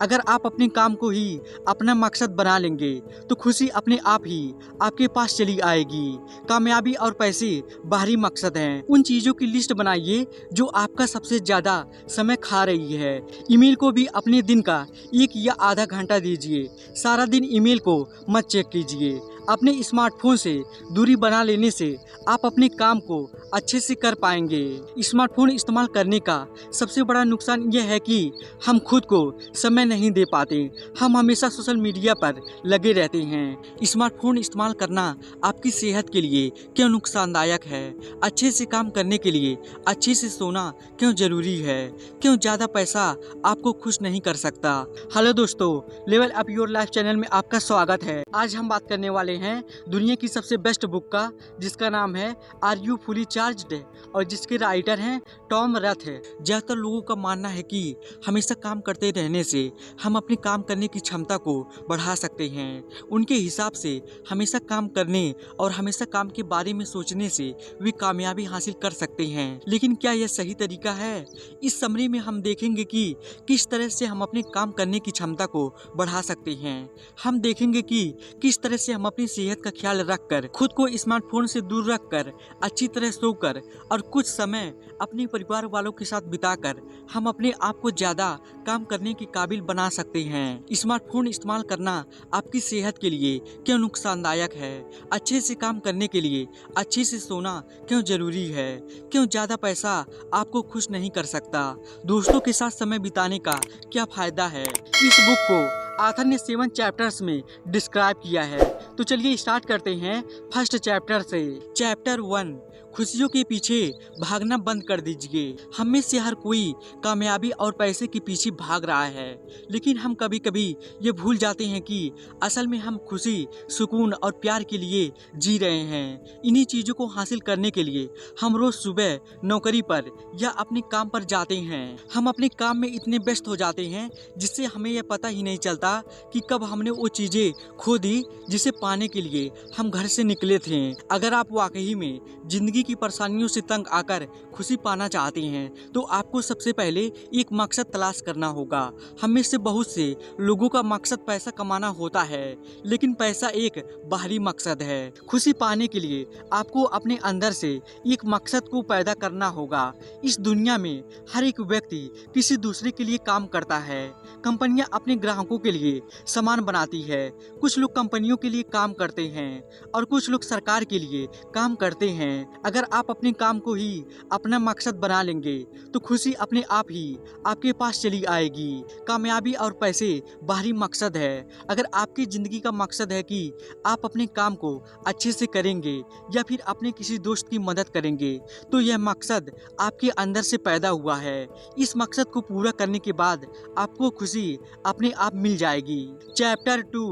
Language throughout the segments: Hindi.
अगर आप अपने काम को ही अपना मकसद बना लेंगे तो खुशी अपने आप ही आपके पास चली आएगी। कामयाबी और पैसे बाहरी मकसद हैं। उन चीज़ों की लिस्ट बनाइए जो आपका सबसे ज़्यादा समय खा रही है। ईमेल को भी अपने दिन का 1 या आधा घंटा दीजिए। सारा दिन ईमेल को मत चेक कीजिए। अपने स्मार्टफोन से दूरी बना लेने से आप अपने काम को अच्छे से कर पाएंगे। स्मार्टफोन इस्तेमाल करने का सबसे बड़ा नुकसान यह है कि हम खुद को समय नहीं दे पाते। हम हमेशा सोशल मीडिया पर लगे रहते हैं। स्मार्टफोन इस्तेमाल करना आपकी सेहत के लिए क्यों नुकसानदायक है? अच्छे से काम करने के लिए अच्छे से सोना क्यों जरूरी है? क्यों ज़्यादा पैसा आपको खुश नहीं कर सकता? हेलो दोस्तों, level up your life channel में आपका स्वागत है। आज हम बात करने वाले हैं दुनिया की सबसे बेस्ट बुक का, जिसका नाम है आर यू फुली चार्ज्ड और जिसके राइटर हैं टॉम रथ है। ज़्यादातर लोगों का मानना है कि हमेशा काम करते रहने से हम अपने काम करने की क्षमता को बढ़ा सकते हैं। उनके हिसाब से हमेशा काम करने और हमेशा काम के बारे में सोचने से वे कामयाबी हासिल कर सकते हैं। लेकिन क्या यह सही तरीका है? इस समरी में हम देखेंगे कि किस तरह से हम अपने काम करने की क्षमता को बढ़ा सकते हैं। हम देखेंगे कि किस तरह से हम अपनी सेहत का ख्याल रखकर, खुद को स्मार्टफोन से दूर रखकर, अच्छी तरह सोकर और कुछ समय अपने परिवार वालों के साथ बिताकर हम अपने आप को ज्यादा काम करने के काबिल बना सकते हैं। स्मार्टफोन इस्तेमाल करना आपकी सेहत के लिए क्यों नुकसानदायक है? अच्छे से काम करने के लिए अच्छे से सोना क्यों जरूरी है? क्यों ज्यादा पैसा आपको खुश नहीं कर सकता? दोस्तों के साथ समय बिताने का क्या फायदा है? इस बुक को आथर ने 7 चैप्टर्स में डिस्क्राइब किया है। तो चलिए स्टार्ट करते हैं फर्स्ट चैप्टर से। चैप्टर 1, खुशियों के पीछे भागना बंद कर दीजिए। हम में से हर कोई कामयाबी और पैसे के पीछे भाग रहा है, लेकिन हम कभी कभी ये भूल जाते हैं कि असल में हम खुशी, सुकून और प्यार के लिए जी रहे हैं। इन्हीं चीज़ों को हासिल करने के लिए हम रोज सुबह नौकरी पर या अपने काम पर जाते हैं। हम अपने काम में इतने व्यस्त हो जाते हैं जिससे हमें यह पता ही नहीं चलता कि कब हमने वो चीज़ें खो दी जिसे पाने के लिए हम घर से निकले थे। अगर आप वाकई में जिंदगी की परेशानियों से तंग आकर खुशी पाना चाहते हैं तो आपको सबसे पहले एक मकसद तलाश करना होगा। हम में से बहुत से लोगों का मकसद पैसा कमाना होता है, लेकिन पैसा एक बाहरी मकसद है। खुशी पाने के लिए आपको अपने अंदर से एक मकसद को पैदा करना होगा। इस दुनिया में हर एक व्यक्ति किसी दूसरे के लिए काम करता है। कंपनियां अपने ग्राहकों के लिए सामान बनाती है। कुछ लोग कंपनियों के लिए काम करते हैं और कुछ लोग सरकार के लिए काम करते हैं। अगर आप अपने काम को ही अपना मकसद बना लेंगे तो खुशी अपने आप ही आपके पास चली आएगी। कामयाबी और पैसे बाहरी मकसद है। अगर आपकी जिंदगी का मकसद है कि आप अपने काम को अच्छे से करेंगे या फिर अपने किसी दोस्त की मदद करेंगे, तो यह मकसद आपके अंदर से पैदा हुआ है। इस मकसद को पूरा करने के बाद आपको खुशी अपने आप मिल जाएगी। चैप्टर 2,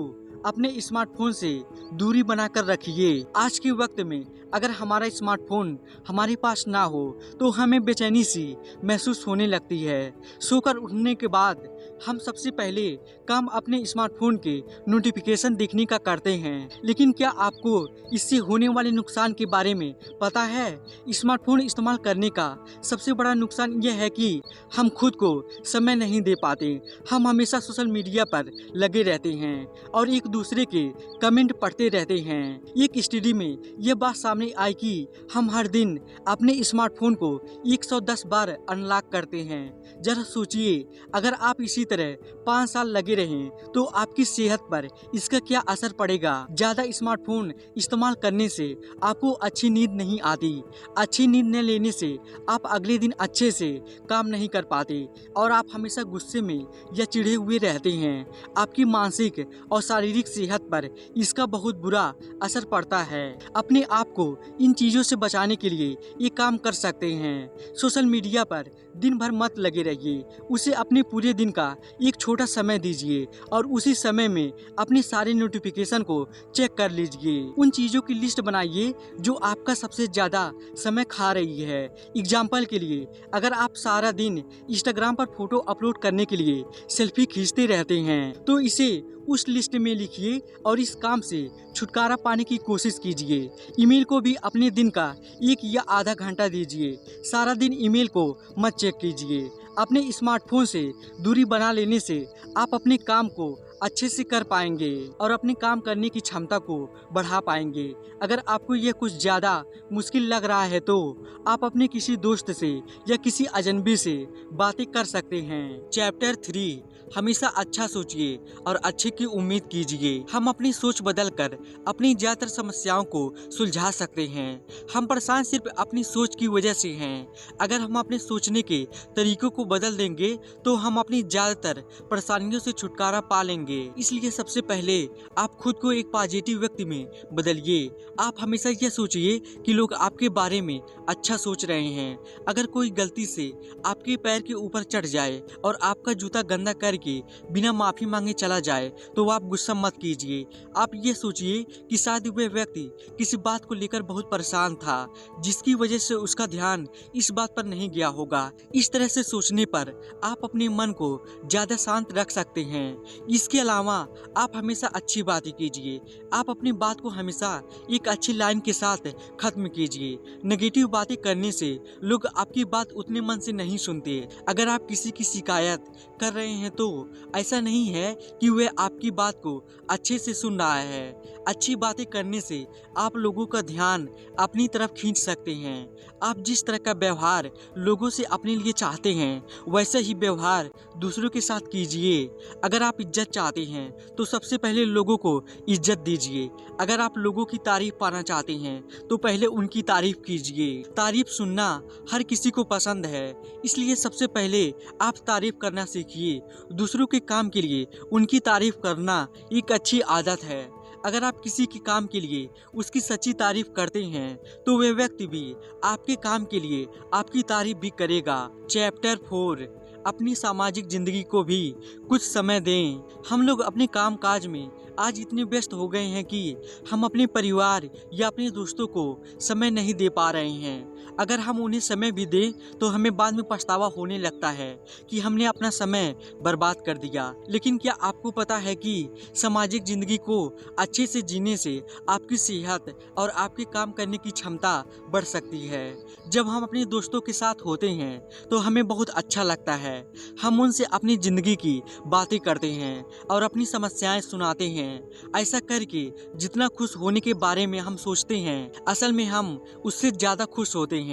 अपने स्मार्टफोन से दूरी बनाकर रखिए। आज के वक्त में अगर हमारा स्मार्टफोन हमारे पास ना हो तो हमें बेचैनी सी महसूस होने लगती है। सोकर उठने के बाद हम सबसे पहले काम अपने स्मार्टफोन के नोटिफिकेशन देखने का करते हैं, लेकिन क्या आपको इससे होने वाले नुकसान के बारे में पता है? स्मार्टफोन इस्तेमाल करने का सबसे बड़ा नुकसान यह है कि हम खुद को समय नहीं दे पाते। हम हमेशा सोशल मीडिया पर लगे रहते हैं और एक दूसरे के कमेंट पढ़ते रहते हैं। एक स्टडी में यह बात सामने आई कि हम हर दिन अपने स्मार्टफोन को 110 बार अनलॉक करते हैं। जरा सोचिए, अगर आप इसी तरह 5 साल लगे रहें तो आपकी सेहत पर इसका क्या असर पड़ेगा? ज्यादा स्मार्टफोन इस्तेमाल करने से आपको अच्छी नींद नहीं आती। अच्छी नींद न लेने से आप अगले दिन अच्छे से काम नहीं कर पाते और आप हमेशा गुस्से में या चिढ़े हुए रहते हैं। आपकी मानसिक और शारीरिक सेहत पर इसका बहुत बुरा असर पड़ता है। अपने आप को इन चीज़ों से बचाने के लिए ये काम कर सकते हैं। सोशल मीडिया पर दिन भर मत लगे रहिए। उसे अपने पूरे दिन का एक छोटा समय दीजिए और उसी समय में अपने सारे नोटिफिकेशन को चेक कर लीजिए। उन चीज़ों की लिस्ट बनाइए जो आपका सबसे ज़्यादा समय खा रही है। एग्जाम्पल के लिए, अगर आप सारा दिन इंस्टाग्राम पर फोटो अपलोड करने के लिए सेल्फी खींचते रहते हैं तो इसे उस लिस्ट में लिखिए और इस काम से छुटकारा पाने की कोशिश कीजिए। ईमेल को भी अपने दिन का 1 या आधा घंटा दीजिए। सारा दिन ईमेल को मत चेक कीजिए। अपने स्मार्टफोन से दूरी बना लेने से आप अपने काम को अच्छे से कर पाएंगे और अपने काम करने की क्षमता को बढ़ा पाएंगे। अगर आपको यह कुछ ज़्यादा मुश्किल लग रहा है तो आप अपने किसी दोस्त से या किसी अजनबी से बातें कर सकते हैं। चैप्टर 3, हमेशा अच्छा सोचिए और अच्छे की उम्मीद कीजिए। हम अपनी सोच बदलकर अपनी ज़्यादातर समस्याओं को सुलझा सकते हैं। हम परेशान सिर्फ अपनी सोच की वजह से हैं। अगर हम अपने सोचने के तरीकों को बदल देंगे तो हम अपनी ज़्यादातर परेशानियों से छुटकारा पा लेंगे। इसलिए सबसे पहले आप खुद को एक पॉजिटिव व्यक्ति में बदलिए। आप हमेशा यह सोचिए कि लोग आपके बारे में अच्छा सोच रहे हैं। अगर कोई गलती से आपके पैर के ऊपर चढ़ जाए और आपका जूता गंदा करके बिना माफी मांगे चला जाए तो आप गुस्सा मत कीजिए। आप ये सोचिए कि शायद वह व्यक्ति किसी बात को लेकर बहुत परेशान था जिसकी वजह से उसका ध्यान इस बात पर नहीं गया होगा। इस तरह से सोचने पर आप अपने मन को ज्यादा शांत रख सकते हैं। इसके अलावा आप हमेशा अच्छी बातें कीजिए। आप अपनी बात को हमेशा एक अच्छी लाइन के साथ खत्म कीजिए। नेगेटिव बातें करने से लोग आपकी बात उतने मन से नहीं सुनते। अगर आप किसी की शिकायत कर रहे हैं तो ऐसा नहीं है कि वह आपकी बात को अच्छे से सुन रहा है। अच्छी बातें करने से आप लोगों का ध्यान अपनी तरफ खींच सकते हैं। आप जिस तरह का व्यवहार लोगों से अपने लिए चाहते हैं वैसा ही व्यवहार दूसरों के साथ कीजिए। अगर आप इज्जत चाहते हैं तो सबसे पहले लोगों को इज्जत दीजिए। अगर आप लोगों की तारीफ पाना चाहते हैं तो पहले उनकी तारीफ कीजिए। तारीफ सुनना हर किसी को पसंद है, इसलिए सबसे पहले आप तारीफ करना सीखिए। दूसरों के काम के लिए उनकी तारीफ करना एक अच्छी आदत है। अगर आप किसी के काम के लिए उसकी सच्ची तारीफ करते हैं तो वह व्यक्ति भी आपके काम के लिए आपकी तारीफ भी करेगा। चैप्टर 4, अपनी सामाजिक जिंदगी को भी कुछ समय दें। हम लोग अपने काम काज में आज इतने व्यस्त हो गए हैं कि हम अपने परिवार या अपने दोस्तों को समय नहीं दे पा रहे हैं। अगर हम उन्हें समय भी दें तो हमें बाद में पछतावा होने लगता है कि हमने अपना समय बर्बाद कर दिया। लेकिन क्या आपको पता है कि सामाजिक जिंदगी को अच्छे से जीने से आपकी सेहत और आपके काम करने की क्षमता बढ़ सकती है। जब हम अपने दोस्तों के साथ होते हैं तो हमें बहुत अच्छा लगता है। हम उनसे अपनी जिंदगी की बातें करते हैं और अपनी समस्याएं सुनाते हैं। ऐसा करके जितना खुश होने के बारे में हम सोचते हैं असल में हम उससे ज्यादा खुश होते हैं।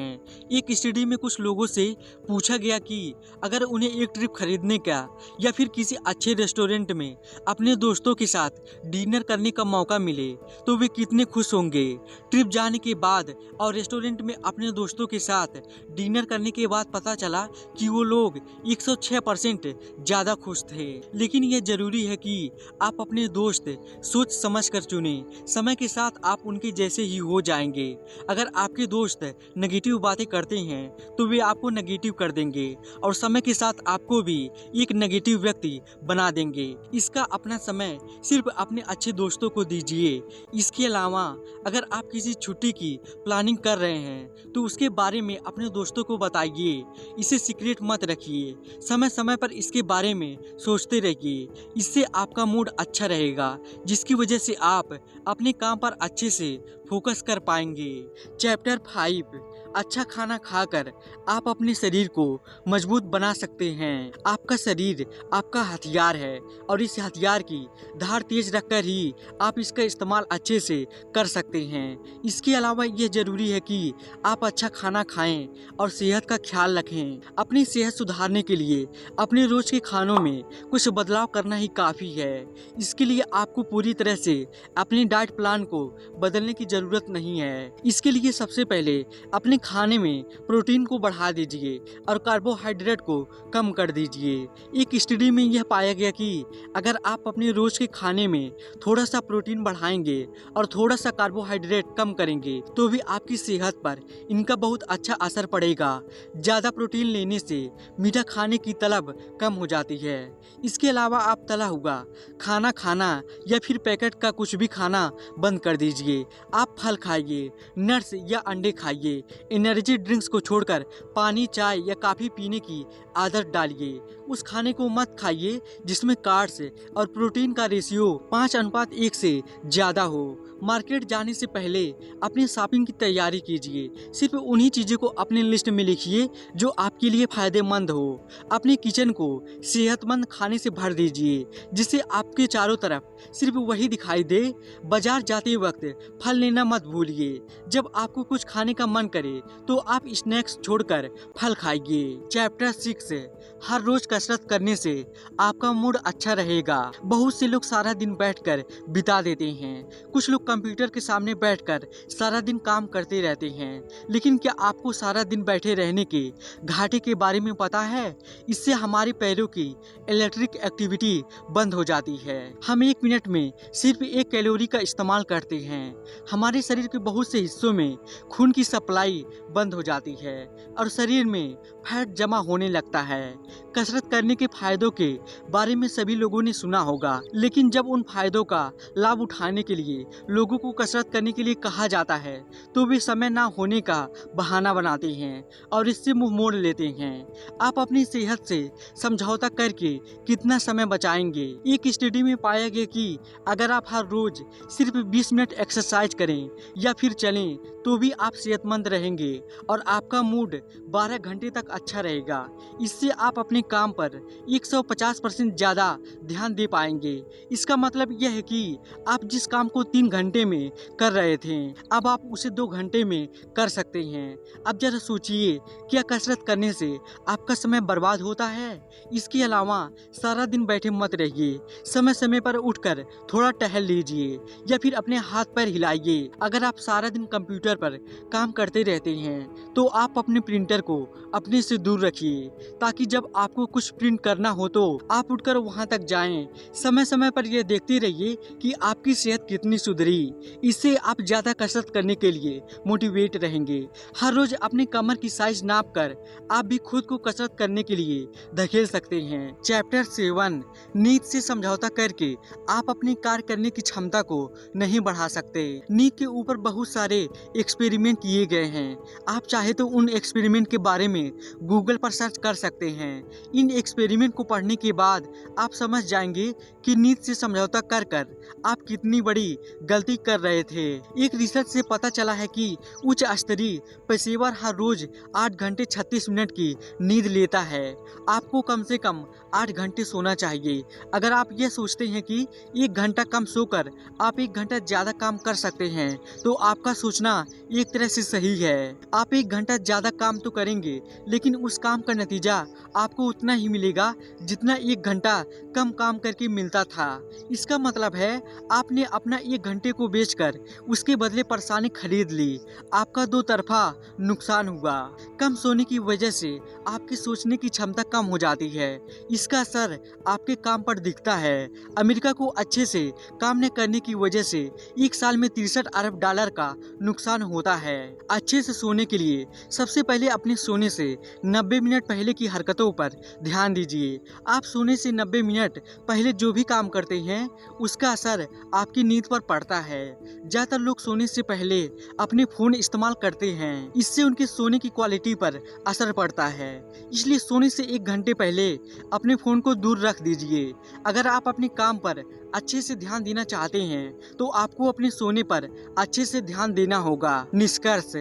एक स्टडी में कुछ लोगों से पूछा गया कि अगर उन्हें एक ट्रिप खरीदने का या फिर किसी अच्छे रेस्टोरेंट में अपने दोस्तों के साथ डिनर करने का मौका मिले तो वे कितने खुश होंगे। ट्रिप जाने के बाद और रेस्टोरेंट में अपने दोस्तों के साथ डिनर करने के बाद पता चला कि वो लोग 106% ज़्यादा खुश थे। लेकिन यह जरूरी है कि आप अपने दोस्त सोच समझ कर चुने। समय के साथ आप उनके जैसे ही हो जाएंगे। अगर आपके दोस्त नेगेटिव बातें करते हैं तो वे आपको नेगेटिव कर देंगे और समय के साथ आपको भी एक नेगेटिव व्यक्ति बना देंगे। इसका अपना समय सिर्फ अपने अच्छे दोस्तों को दीजिए। इसके अलावा अगर आप किसी छुट्टी की प्लानिंग कर रहे हैं तो उसके बारे में अपने दोस्तों को बताइए। इसे सीक्रेट मत रखिए। समय समय पर इसके बारे में सोचते रहिए। इससे आपका मूड अच्छा रहेगा जिसकी वजह से आप अपने काम पर अच्छे से फोकस कर पाएंगे। चैप्टर 5, अच्छा खाना खाकर आप अपने शरीर को मजबूत बना सकते हैं। आपका शरीर आपका हथियार है और इस हथियार की धार तेज रखकर ही आप इसका इस्तेमाल अच्छे से कर सकते हैं। इसके अलावा यह जरूरी है कि आप अच्छा खाना खाएं और सेहत का ख्याल रखें। अपनी सेहत सुधारने के लिए अपने रोज के खानों में कुछ बदलाव करना ही काफ़ी है। इसके लिए आपको पूरी तरह से अपने डाइट प्लान को बदलने की ज़रूरत नहीं है। इसके लिए सबसे पहले अपने खाने में प्रोटीन को बढ़ा दीजिए और कार्बोहाइड्रेट को कम कर दीजिए। एक स्टडी में यह पाया गया कि अगर आप अपने रोज के खाने में थोड़ा सा प्रोटीन बढ़ाएंगे और थोड़ा सा कार्बोहाइड्रेट कम करेंगे तो भी आपकी सेहत पर इनका बहुत अच्छा असर पड़ेगा। ज़्यादा प्रोटीन लेने से मीठा खाने की तलब कम हो जाती है। इसके अलावा आप तला हुआ खाना खाना या फिर पैकेट का कुछ भी खाना बंद कर दीजिए। आप फल खाइए, नट्स या अंडे खाइए। एनर्जी ड्रिंक्स को छोड़कर पानी, चाय या कॉफ़ी पीने की आदत डालिए। उस खाने को मत खाइए जिसमें कार्ब्स और प्रोटीन का रेशियो 5:1 से ज़्यादा हो। मार्केट जाने से पहले अपनी शॉपिंग की तैयारी कीजिए। सिर्फ उन्हीं चीज़ों को अपनी लिस्ट में लिखिए जो आपके लिए फ़ायदेमंद हो। अपने किचन को सेहतमंद खाने से भर दीजिए जिससे आपके चारों तरफ सिर्फ वही दिखाई दे। बाजार जाते वक्त फल लेना मत भूलिए। जब आपको कुछ खाने का मन करे तो आप स्नैक्स छोड़कर फल खाइए। चैप्टर 6, हर रोज कसरत करने से आपका मूड अच्छा रहेगा। बहुत से लोग सारा दिन बैठकर बिता देते हैं। कुछ लोग कंप्यूटर के सामने बैठकर सारा दिन काम करते रहते हैं। लेकिन क्या आपको सारा दिन बैठे रहने के घाटे के बारे में पता है? इससे हमारे पैरों की इलेक्ट्रिक एक्टिविटी बंद हो जाती है। हम 1 मिनट में सिर्फ 1 कैलोरी का इस्तेमाल करते हैं। हमारे शरीर के बहुत से हिस्सों में खून की सप्लाई बंद हो जाती है और शरीर में फैट जमा होने लगता है। कसरत करने के फायदों के बारे में सभी लोगों ने सुना होगा, लेकिन जब उन फायदों का लाभ उठाने के लिए लोगों को कसरत करने के लिए कहा जाता है तो वे समय ना होने का बहाना बनाते हैं और इससे मुंह मोड़ लेते हैं। आप अपनी सेहत से समझौता करके कितना समय बचाएंगे? एक स्टडी में पाया गया कि अगर आप हर रोज सिर्फ 20 मिनट एक्सरसाइज करें या फिर चलें तो भी आप सेहतमंद रहेंगे और आपका मूड 12 घंटे तक अच्छा रहेगा। इससे आप अपने काम पर 150% ज़्यादा ध्यान दे पाएंगे। इसका मतलब यह है कि आप जिस काम को 3 घंटे में कर रहे थे अब आप उसे 2 घंटे में कर सकते हैं। अब जरा सोचिए, क्या कसरत करने से आपका समय बर्बाद होता है? इसके अलावा सारा दिन बैठे मत रहिए। समय समय पर उठकर थोड़ा टहल लीजिए या फिर अपने हाथ पैर हिलाइए। अगर आप सारा दिन कंप्यूटर पर काम करते रहते हैं तो आप अपने प्रिंटर को अपने से दूर रखिए ताकि जब आपको कुछ प्रिंट करना हो तो आप उठकर वहां तक जाएं। समय समय पर यह देखते रहिए कि आपकी सेहत कितनी सुधरी। इससे आप ज्यादा कसरत करने के लिए मोटिवेट रहेंगे। हर रोज अपनी कमर की साइज नाप कर आप भी खुद को कसरत करने के लिए धकेल सकते हैं। चैप्टर 7, नींद से समझौता करके आप अपनी कार्य करने की क्षमता को नहीं बढ़ा सकते। नींद के ऊपर बहुत सारे एक्सपेरिमेंट किए गए हैं। आप चाहे तो उन एक्सपेरिमेंट के बारे में गूगल पर सर्च कर सकते हैं। इन एक्सपेरिमेंट को पढ़ने के बाद आप समझ जाएंगे कि नींद से समझौता कर कर आप कितनी बड़ी गलती कर रहे थे। एक रिसर्च से पता चला है कि उच्च स्तरीय पेशेवर हर रोज 8 घंटे 36 मिनट की नींद लेता है। आपको कम से कम 8 घंटे सोना चाहिए। अगर आप ये सोचते हैं कि 1 घंटा कम सोकर आप 1 घंटा ज़्यादा काम कर सकते हैं तो आपका सोचना एक तरह से सही है। आप 1 घंटा ज़्यादा काम तो करेंगे लेकिन उस काम का नतीजा आपको उतना ही मिलेगा जितना 1 घंटा कम काम करके मिलता था। इसका मतलब है आपने अपना 1 घंटे को बेचकर उसके बदले परेशानी खरीद ली। आपका दो तरफा नुकसान हुआ। कम सोने की वजह से आपकी सोचने की क्षमता कम हो जाती है। इसका असर आपके काम पर दिखता है। अमेरिका को अच्छे से काम न करने की वजह से 1 साल में 63 अरब डॉलर का नुकसान होता है। अच्छे से सोने के लिए सबसे पहले अपने सोने से 90 मिनट पहले की हरकतों पर ध्यान दीजिए। आप सोने से 90 मिनट पहले जो भी काम करते हैं उसका असर आपकी नींद पर पड़ता है। ज़्यादातर लोग सोने से पहले अपने फ़ोन इस्तेमाल करते हैं। इससे उनके सोने की क्वालिटी पर असर पड़ता है। इसलिए सोने से 1 घंटे पहले अपने फ़ोन को दूर रख दीजिए। अगर आप अपने काम पर अच्छे से ध्यान देना चाहते हैं तो आपको अपने सोने पर अच्छे से ध्यान देना होगा। निष्कर्ष,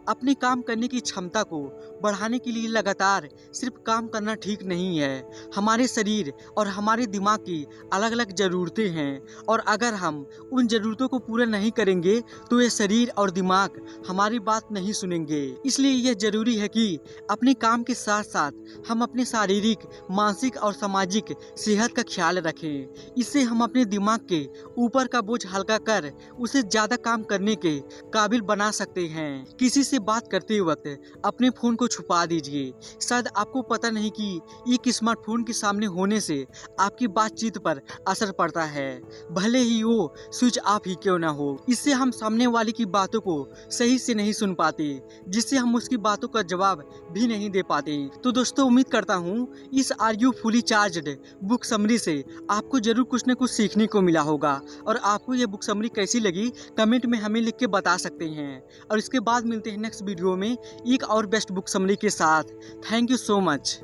अपने काम करने की क्षमता को बढ़ाने के लिए लगातार सिर्फ काम करना ठीक नहीं है। हमारे शरीर और हमारे दिमाग की अलग अलग ज़रूरतें हैं और अगर हम उन ज़रूरतों को पूरा नहीं करेंगे तो ये शरीर और दिमाग हमारी बात नहीं सुनेंगे। इसलिए यह ज़रूरी है कि अपने काम के साथ साथ हम अपने शारीरिक, मानसिक और सामाजिक सेहत का ख्याल रखें। इससे हम अपने दिमाग के ऊपर का बोझ हल्का कर उसे ज़्यादा काम करने के काबिल बना सकते हैं। किसी से बात करते वक्त अपने फ़ोन को छुपा दीजिए। शायद आपको पता नहीं कि एक स्मार्टफोन के सामने होने से आपकी बातचीत पर असर पड़ता है, भले ही वो स्विच ऑफ ही क्यों ना हो। इससे हम सामने वाले की बातों को सही से नहीं सुन पाते, जिससे हम उसकी बातों का जवाब भी नहीं दे पाते। तो दोस्तों, उम्मीद करता हूँ इस are you fully charged book summary से आपको जरूर कुछ न कुछ सीखने को मिला होगा। और आपको ये बुक समरी कैसी लगी कमेंट में हमें लिख के बता सकते हैं। और इसके बाद मिलते हैं नेक्स्ट वीडियो में एक और बेस्ट बुक समरी के साथ। Thank you so much.